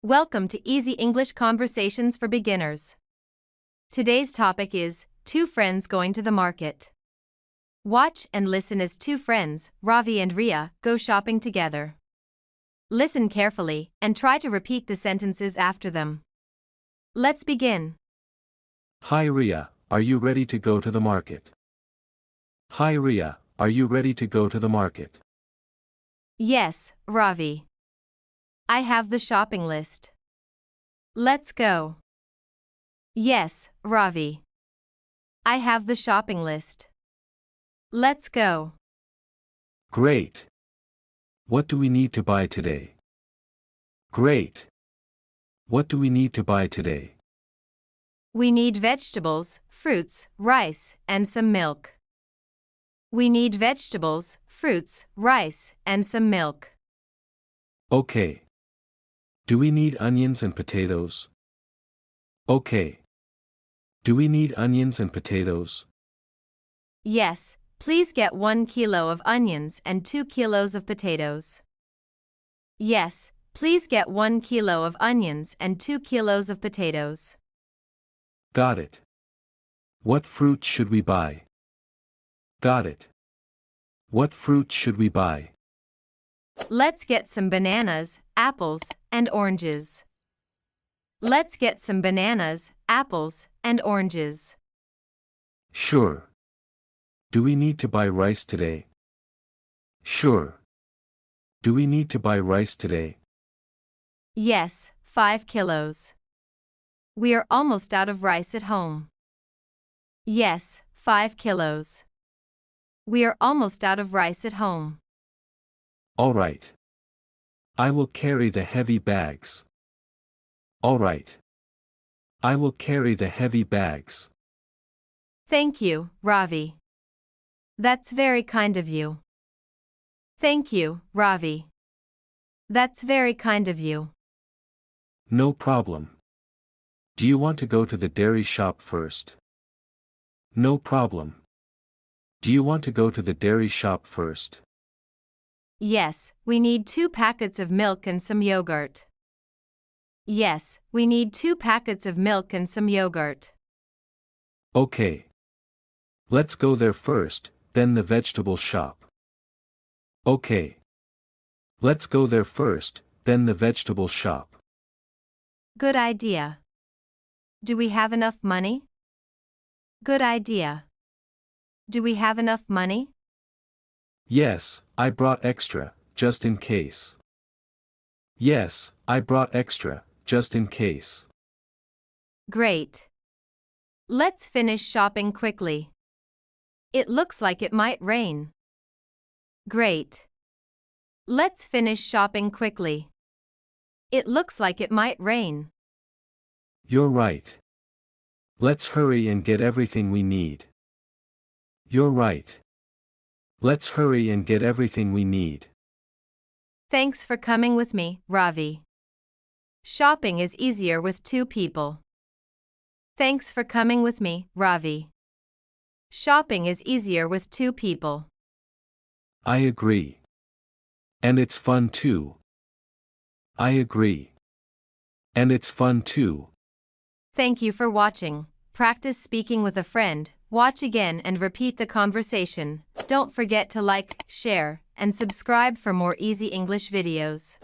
Welcome to Easy English Conversations for Beginners. Today's topic is two friends going to the market. Watch and listen as two friends, Ravi and Riya, go shopping together. Listen carefully and try to repeat the sentences after them. Let's begin. Hi Riya, are you ready to go to the market? Hi Riya, are you ready to go to the market? Yes, Ravi. I have the shopping list. Let's go. Yes, Ravi. I have the shopping list. Let's go. Great. What do we need to buy today? Great. What do we need to buy today? We need vegetables, fruits, rice, and some milk. We need vegetables, fruits, rice, and some milk. Okay. Do we need onions and potatoes? Okay. Do we need onions and potatoes? Yes, please get 1 kilo of onions and 2 kilos of potatoes. Yes, please get 1 kilo of onions and 2 kilos of potatoes. Got it. What fruit should we buy? Got it. What fruit should we buy? Let's get some bananas, apples, and oranges. Let's get some bananas, apples, and oranges. Sure. Do we need to buy rice today? Sure. Do we need to buy rice today? Yes, 5 kilos. We are almost out of rice at home. Yes, 5 kilos. We are almost out of rice at home. All right. I will carry the heavy bags. All right. I will carry the heavy bags. Thank you, Ravi. That's very kind of you. Thank you, Ravi. That's very kind of you. No problem. Do you want to go to the dairy shop first? No problem. Do you want to go to the dairy shop first? Yes, we need 2 packets of milk and some yogurt. Yes, we need 2 packets of milk and some yogurt. Okay. Let's go there first, then the vegetable shop. Okay. Let's go there first, then the vegetable shop. Good idea. Do we have enough money? Good idea. Do we have enough money? Yes, I brought extra, just in case. Yes, I brought extra, just in case. Great. Let's finish shopping quickly. It looks like it might rain. Great. Let's finish shopping quickly. It looks like it might rain. You're right. Let's hurry and get everything we need. You're right. Let's hurry and get everything we need. Thanks for coming with me, Ravi. Shopping is easier with 2 people. Thanks for coming with me, Ravi. Shopping is easier with 2 people. I agree. And it's fun too. I agree. And it's fun too. Thank you for watching. Practice speaking with a friend. Watch again and repeat the conversation. Don't forget to like, share, and subscribe for more easy English videos.